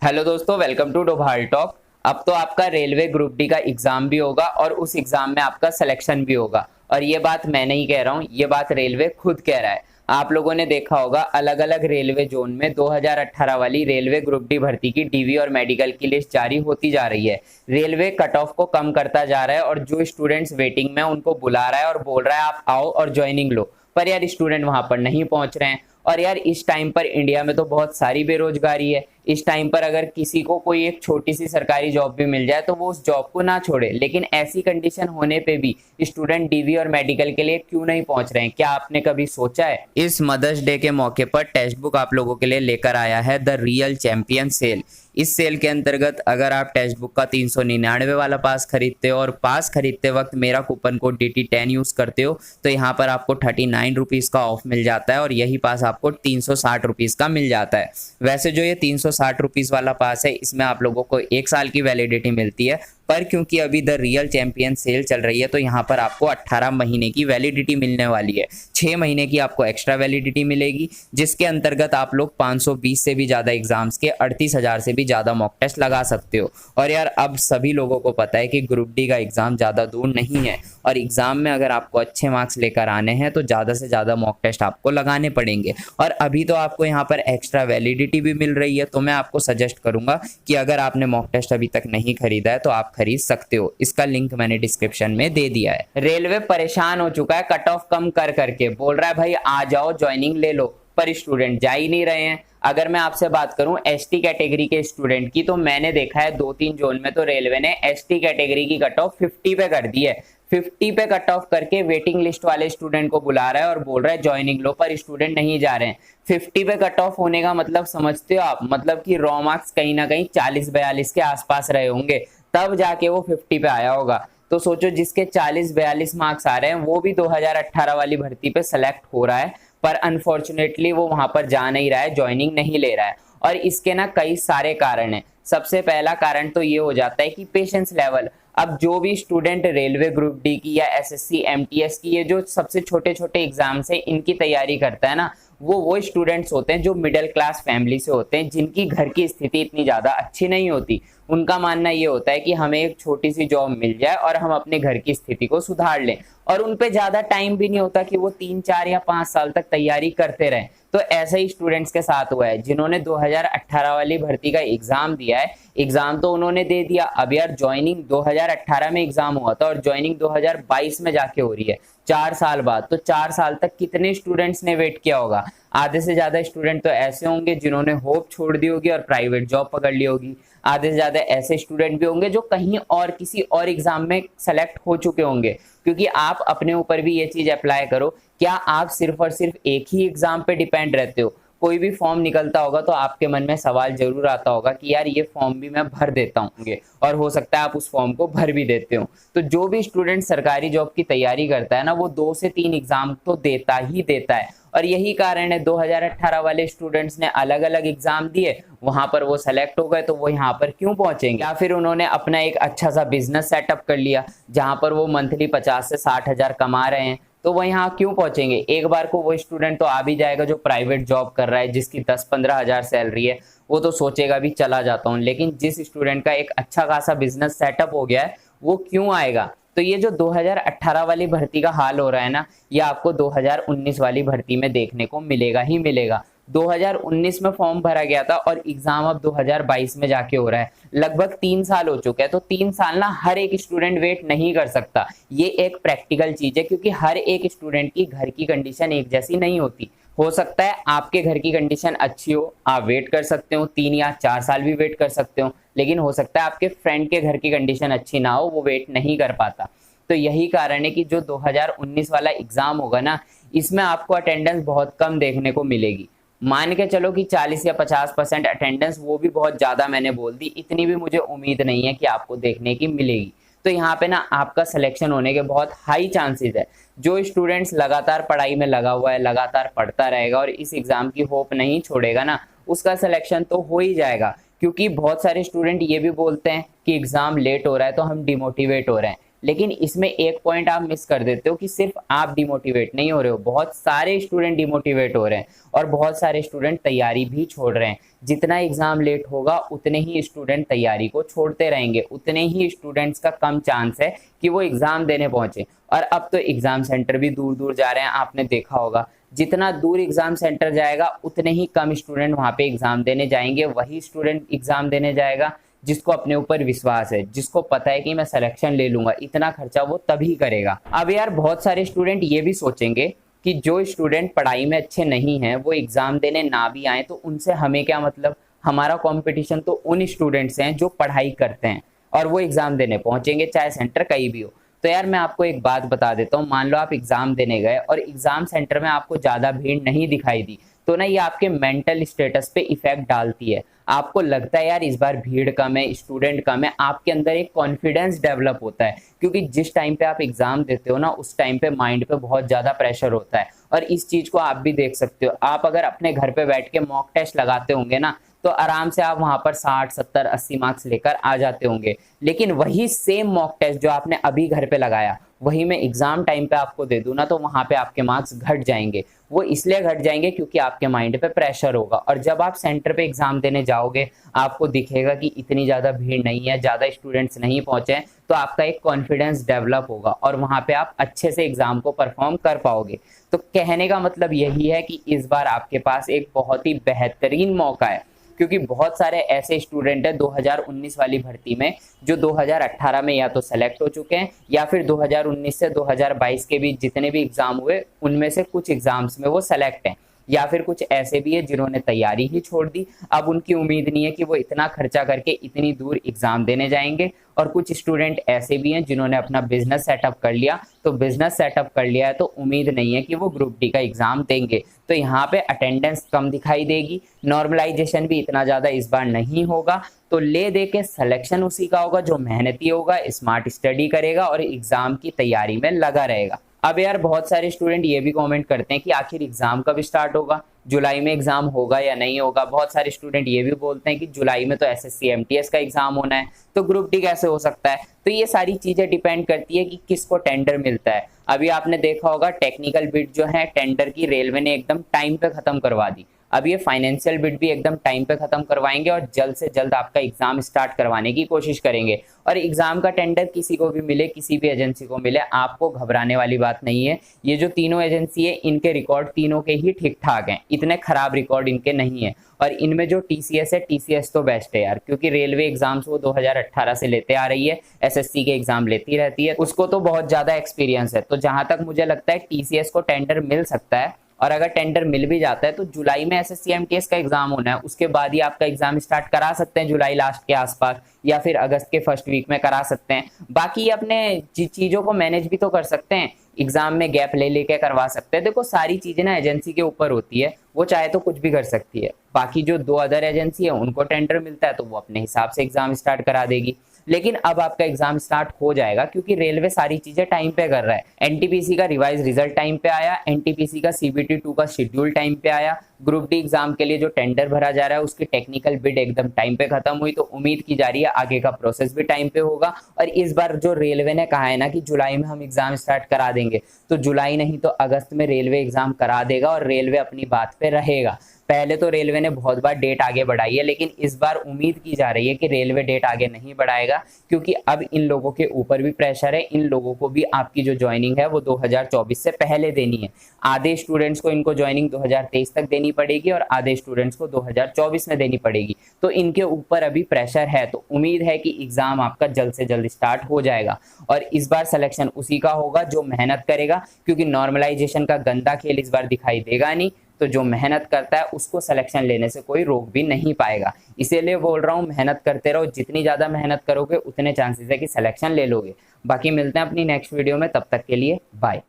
Hello दोस्तों, welcome to Doval talk. अब तो आपका रेलवे ग्रुप डी का एग्जाम भी होगा और उस एग्जाम में आपका सिलेक्शन भी होगा। और ये बात मैं नहीं कह रहा हूँ, ये बात रेलवे खुद कह रहा है। आप लोगों ने देखा होगा अलग अलग रेलवे जोन में 2018 वाली रेलवे ग्रुप डी भर्ती की डीवी और मेडिकल की लिस्ट जारी होती जा रही है। रेलवे कट ऑफ को कम करता जा रहा है और जो स्टूडेंट्स वेटिंग में उनको बुला रहा है और बोल रहा है आप आओ और ज्वाइनिंग लो, पर यार स्टूडेंट वहां पर नहीं पहुंच रहे हैं। और यार इस टाइम पर इंडिया में तो बहुत सारी बेरोजगारी है। इस टाइम पर अगर किसी को कोई एक छोटी सी सरकारी जॉब भी मिल जाए तो वो उस जॉब को ना छोड़े, लेकिन ऐसी कंडीशन होने पे भी स्टूडेंट डीवी और मेडिकल के लिए क्यों नहीं पहुंच रहे हैं, क्या आपने कभी सोचा है? इस मदर्स डे के मौके पर टेक्स्ट बुक आप लोगों के लिए लेकर आया है द रियल चैंपियन सेल। इस सेल के अंतर्गत अगर आप टेक्स्ट बुक का 399 वाला पास खरीदते हो और पास खरीदते वक्त मेरा कूपन कोड DT10 यूज करते हो तो यहाँ पर आपको 39 रुपीज़ का ऑफ मिल जाता है और यही पास आपको 360 रुपीज़ का मिल जाता है। वैसे जो ये 360 रुपीज़ वाला पास है इसमें आप लोगों को 1 साल की वैलिडिटी मिलती है, पर क्योंकि अभी द रियल चैंपियन सेल चल रही है तो यहाँ पर आपको 18 महीने की वैलिडिटी मिलने वाली है। 6 महीने की आपको एक्स्ट्रा वैलिडिटी मिलेगी, जिसके अंतर्गत आप लोग 520 से भी ज़्यादा एग्जाम्स के 38,000 से भी ज़्यादा मॉक टेस्ट लगा सकते हो। और यार अब सभी लोगों को पता है कि ग्रुप डी का एग्ज़ाम ज़्यादा दूर नहीं है और एग्ज़ाम में अगर आपको अच्छे मार्क्स लेकर आने हैं तो ज़्यादा से ज़्यादा मॉक टेस्ट आपको लगाने पड़ेंगे। और अभी तो आपको यहाँ पर एक्स्ट्रा वैलिडिटी भी मिल रही है, तो मैं आपको सजेस्ट करूँगा कि अगर आपने मॉक टेस्ट अभी तक नहीं खरीदा है तो आप खरीद सकते हो। इसका लिंक मैंने डिस्क्रिप्शन में दे दिया है। रेलवे परेशान हो चुका है कट ऑफ कम कर करके, बोल रहा है भाई आ जाओ ज्वाइनिंग ले लो, पर स्टूडेंट जा ही नहीं रहे हैं। अगर मैं आपसे बात करूं एसटी कैटेगरी के स्टूडेंट की, तो मैंने देखा है 2-3 जोन में तो रेलवे ने एसटी कैटेगरी की कट ऑफ 50 पे कर दी है। 50 पे कट ऑफ करके वेटिंग लिस्ट वाले स्टूडेंट को बुला रहा है और बोल रहा है ज्वाइनिंग लो, पर स्टूडेंट नहीं जा रहे हैं। 50 पे कट ऑफ होने का मतलब समझते हो आप? मतलब कि रॉ मार्क्स कहीं ना कहीं 40-42 के आसपास रहे होंगे, तब जाके वो 50 पे आया होगा। तो सोचो जिसके 40-42 मार्क्स आ रहे हैं वो भी 2018 वाली भर्ती पे सेलेक्ट हो रहा है, पर अनफॉर्चुनेटली वो वहां पर जा नहीं रहा है, ज्वाइनिंग नहीं ले रहा है। और इसके ना कई सारे कारण हैं। सबसे पहला कारण तो ये हो जाता है कि पेशेंस लेवल। अब जो भी स्टूडेंट रेलवे ग्रुप डी की या एसएससी एमटीएस की, ये जो सबसे छोटे छोटे एग्जाम्स है इनकी तैयारी करता है ना, वो स्टूडेंट्स होते हैं जो मिडिल क्लास फैमिली से होते हैं, जिनकी घर की स्थिति इतनी ज़्यादा अच्छी नहीं होती। उनका मानना ये होता है कि हमें एक छोटी सी जॉब मिल जाए और हम अपने घर की स्थिति को सुधार लें, और उन पे ज़्यादा टाइम भी नहीं होता कि वो 3-4 या 5 साल तक तैयारी करते रहें। तो ऐसे ही स्टूडेंट्स के साथ हुआ है जिन्होंने 2018 वाली भर्ती का एग्जाम दिया है। एग्जाम तो उन्होंने दे दिया, अब यार ज्वाइनिंग 2018 में एग्जाम हुआ था और ज्वाइनिंग 2022 में जाके हो रही है, 4 साल बाद। तो 4 साल तक कितने स्टूडेंट्स ने वेट किया होगा? आधे से ज्यादा स्टूडेंट तो ऐसे होंगे जिन्होंने होप छोड़ दी होगी और प्राइवेट जॉब पकड़ ली होगी। आधे से ज्यादा ऐसे स्टूडेंट भी होंगे जो कहीं और किसी और एग्जाम में सेलेक्ट हो चुके होंगे। क्योंकि आप अपने ऊपर भी ये चीज अप्लाई करो, क्या आप सिर्फ और सिर्फ एक ही एग्जाम पे डिपेंड रहते हो? कोई भी फॉर्म निकलता होगा तो आपके मन में सवाल जरूर आता होगा कि यार ये फॉर्म भी मैं भर देता हूँ, और हो सकता है आप उस फॉर्म को भर भी देते हो। तो जो भी स्टूडेंट सरकारी जॉब की तैयारी करता है ना, वो 2 से 3 एग्जाम तो देता ही देता है। और यही कारण है 2018 वाले स्टूडेंट्स ने अलग अलग एग्जाम दिए, वहां पर वो सेलेक्ट हो गए, तो वो यहाँ पर क्यों पहुंचेंगे? या फिर उन्होंने अपना एक अच्छा सा बिजनेस सेटअप कर लिया जहां पर वो मंथली 50 से 60 हजार कमा रहे हैं, तो वो यहाँ क्यों पहुंचेंगे? एक बार को वो स्टूडेंट तो आ भी जाएगा जो प्राइवेट जॉब कर रहा है, जिसकी 10-15 हजार सैलरी है, वो तो सोचेगा भी चला जाता हूँ। लेकिन जिस स्टूडेंट का एक अच्छा खासा बिजनेस सेटअप हो गया है वो क्यों आएगा? तो ये जो 2018 वाली भर्ती का हाल हो रहा है ना, ये आपको 2019 वाली भर्ती में देखने को मिलेगा ही मिलेगा। 2019 में फॉर्म भरा गया था और एग्जाम अब 2022 में जाके हो रहा है। लगभग 3 साल हो चुके हैं, तो 3 साल ना हर एक स्टूडेंट वेट नहीं कर सकता। ये एक प्रैक्टिकल चीज है, क्योंकि हर एक स्टूडेंट की घर की कंडीशन एक जैसी नहीं होती। हो सकता है आपके घर की कंडीशन अच्छी हो, आप वेट कर सकते हो, 3 या 4 साल भी वेट कर सकते हो, लेकिन हो सकता है आपके फ्रेंड के घर की कंडीशन अच्छी ना हो, वो वेट नहीं कर पाता। तो यही कारण है कि जो 2019 वाला एग्जाम होगा ना, इसमें आपको अटेंडेंस बहुत कम देखने को मिलेगी। मान के चलो कि 40 या 50% अटेंडेंस, वो भी बहुत ज्यादा मैंने बोल दी, इतनी भी मुझे उम्मीद नहीं है कि आपको देखने की मिलेगी। तो यहाँ पे ना आपका सिलेक्शन होने के बहुत हाई चांसेस है। जो स्टूडेंट्स लगातार पढ़ाई में लगा हुआ है, लगातार पढ़ता रहेगा और इस एग्जाम की होप नहीं छोड़ेगा ना, उसका सिलेक्शन तो हो ही जाएगा। क्योंकि बहुत सारे स्टूडेंट ये भी बोलते हैं कि एग्जाम लेट हो रहा है तो हम डिमोटिवेट हो रहे हैं। लेकिन इसमें एक पॉइंट आप मिस कर देते हो कि सिर्फ आप डिमोटिवेट नहीं हो रहे हो, बहुत सारे स्टूडेंट डिमोटिवेट हो रहे हैं और बहुत सारे स्टूडेंट तैयारी भी छोड़ रहे हैं। जितना एग्जाम लेट होगा उतने ही स्टूडेंट तैयारी को छोड़ते रहेंगे, उतने ही स्टूडेंट्स का कम चांस है कि वो एग्जाम देने पहुंचे। और अब तो एग्जाम सेंटर भी दूर दूर जा रहे हैं, आपने देखा होगा। जितना दूर एग्जाम सेंटर जाएगा उतने ही कम स्टूडेंट वहां पे एग्जाम देने जाएंगे। वही स्टूडेंट एग्जाम देने जाएगा जिसको अपने ऊपर विश्वास है, जिसको पता है कि मैं सिलेक्शन ले लूंगा, इतना खर्चा वो तभी करेगा। अब यार बहुत सारे स्टूडेंट ये भी सोचेंगे कि जो स्टूडेंट पढ़ाई में अच्छे नहीं हैं वो एग्जाम देने ना भी आए तो उनसे हमें क्या मतलब, हमारा कंपटीशन तो उन स्टूडेंट्स हैं जो पढ़ाई करते हैं और वो एग्जाम देने पहुंचेंगे चाहे सेंटर कहीं भी हो। तो यार मैं आपको एक बात बता देता हूँ, मान लो आप एग्जाम देने गए और एग्जाम सेंटर में आपको ज्यादा भीड़ नहीं दिखाई दी, तो ना ये आपके मेंटल स्टेटस पे इफेक्ट डालती है। आपको लगता है यार इस बार भीड़ कम है, स्टूडेंट कम है, आपके अंदर एक कॉन्फिडेंस डेवलप होता है, क्योंकि जिस टाइम पे आप एग्जाम देते हो ना उस टाइम पे माइंड पे बहुत ज्यादा प्रेशर होता है। और इस चीज को आप भी देख सकते हो, आप अगर अपने घर पे बैठ के मॉक टेस्ट लगाते होंगे ना तो आराम से आप वहां पर 60 70 80 मार्क्स लेकर आ जाते होंगे। लेकिन वही सेम मॉक टेस्ट जो आपने अभी घर पे लगाया वही मैं एग्जाम टाइम पे आपको दे दूं ना तो वहां पे आपके मार्क्स घट जाएंगे। वो इसलिए घट जाएंगे क्योंकि आपके माइंड पे प्रेशर होगा। और जब आप सेंटर पे एग्जाम देने जाओगे आपको दिखेगा कि इतनी ज्यादा भीड़ नहीं है, ज्यादा स्टूडेंट्स नहीं पहुंचे हैं, तो आपका एक कॉन्फिडेंस डेवलप होगा और वहां पे आप अच्छे से एग्जाम को परफॉर्म कर पाओगे। तो कहने का मतलब यही है कि इस बार आपके पास एक बहुत ही बेहतरीन मौका है, क्योंकि बहुत सारे ऐसे स्टूडेंट हैं 2019 वाली भर्ती में जो 2018 में या तो सेलेक्ट हो चुके हैं या फिर 2019 से 2022 के बीच जितने भी एग्जाम हुए उनमें से कुछ एग्जाम्स में वो सेलेक्ट हैं, या फिर कुछ ऐसे भी है जिन्होंने तैयारी ही छोड़ दी। अब उनकी उम्मीद नहीं है कि वो इतना खर्चा करके इतनी दूर एग्जाम देने जाएंगे। और कुछ स्टूडेंट ऐसे भी हैं जिन्होंने अपना बिजनेस सेटअप कर लिया, तो बिजनेस सेटअप कर लिया है तो उम्मीद नहीं है कि वो ग्रुप डी का एग्जाम देंगे, तो यहाँ पे अटेंडेंस कम दिखाई देगी, नॉर्मलाइजेशन भी इतना ज्यादा इस बार नहीं होगा। तो ले दे के सिलेक्शन उसी का होगा जो मेहनती होगा, स्मार्ट स्टडी करेगा और एग्जाम की तैयारी में लगा रहेगा। अब यार बहुत सारे स्टूडेंट ये भी कमेंट करते हैं कि आखिर एग्जाम कब स्टार्ट होगा, जुलाई में एग्जाम होगा या नहीं होगा। बहुत सारे स्टूडेंट ये भी बोलते हैं कि जुलाई में तो एसएससी एमटीएस का एग्जाम होना है, तो ग्रुप डी कैसे हो सकता है। तो ये सारी चीजें डिपेंड करती है कि किसको टेंडर मिलता है। अभी आपने देखा होगा टेक्निकल बिड जो है टेंडर की रेलवे ने एकदम टाइम पे खत्म करवा दी। अब ये फाइनेंशियल बिड भी एकदम टाइम पे खत्म करवाएंगे और जल्द से जल्द आपका एग्जाम स्टार्ट करवाने की कोशिश करेंगे। और एग्जाम का टेंडर किसी को भी मिले, किसी भी एजेंसी को मिले, आपको घबराने वाली बात नहीं है। ये जो तीनों एजेंसी है इनके रिकॉर्ड तीनों के ही ठीक ठाक हैं, इतने खराब रिकॉर्ड इनके नहीं है। और इनमें जो टीसीएस है, टीसीएस तो बेस्ट है यार, क्योंकि रेलवे एग्जाम्स वो 2018 से लेते आ रही है, एसएससी के एग्जाम लेती रहती है, उसको तो बहुत ज्यादा एक्सपीरियंस है। तो जहां तक मुझे लगता है टीसीएस को टेंडर मिल सकता है, और अगर टेंडर मिल भी जाता है तो जुलाई में एसएससी एमटीएस का एग्जाम होना है, उसके बाद ही आपका एग्जाम स्टार्ट करा सकते हैं जुलाई लास्ट के आसपास, या फिर अगस्त के फर्स्ट वीक में करा सकते हैं। बाकी अपने चीजों को मैनेज भी तो कर सकते हैं, एग्जाम में गैप ले लेके करवा सकते हैं। देखो सारी चीजें ना एजेंसी के ऊपर होती है, वो चाहे तो कुछ भी कर सकती है। बाकी जो 2 अदर एजेंसी है उनको टेंडर मिलता है तो वो अपने हिसाब से एग्जाम स्टार्ट करा देगी। लेकिन अब आपका एग्जाम स्टार्ट हो जाएगा क्योंकि रेलवे सारी चीजें टाइम पे कर रहा है। एनटीपीसी का रिवाइज रिजल्ट टाइम पे आया, एनटीपीसी का सीबीटी 2 का शेड्यूल टाइम पे आया, ग्रुप डी एग्जाम के लिए जो टेंडर भरा जा रहा है उसकी टेक्निकल बिड एकदम टाइम पे खत्म हुई, तो उम्मीद की जा रही है आगे का प्रोसेस भी टाइम पे होगा। और इस बार जो रेलवे ने कहा है ना कि जुलाई में हम एग्जाम स्टार्ट करा देंगे, तो जुलाई नहीं तो अगस्त में रेलवे एग्जाम करा देगा और रेलवे अपनी बात पे रहेगा। पहले तो रेलवे ने बहुत बार डेट आगे बढ़ाई है, लेकिन इस बार उम्मीद की जा रही है कि रेलवे डेट आगे नहीं बढ़ाएगा, क्योंकि अब इन लोगों के ऊपर भी प्रेशर है। इन लोगों को भी आपकी जो ज्वाइनिंग है वो 2024 से पहले देनी है। आधे स्टूडेंट्स को इनको ज्वाइनिंग 2023 तक देनी पड़ेगी और आधे स्टूडेंट्स को 2024 में देनी पड़ेगी। तो इनके ऊपर अभी प्रेशर है, तो उम्मीद है कि एग्जाम आपका जल्द से जल्द स्टार्ट हो जाएगा। और इस बार सिलेक्शन उसी का होगा जो मेहनत करेगा, क्योंकि नॉर्मलाइजेशन का गंदा खेल इस बार दिखाई देगा नहीं। तो जो मेहनत करता है उसको सिलेक्शन लेने से कोई रोक भी नहीं पाएगा। इसीलिए बोल रहा हूँ मेहनत करते रहो, जितनी ज्यादा मेहनत करोगे उतने चांसेस है कि सिलेक्शन ले लोगे। बाकी मिलते हैं अपनी नेक्स्ट वीडियो में, तब तक के लिए बाय।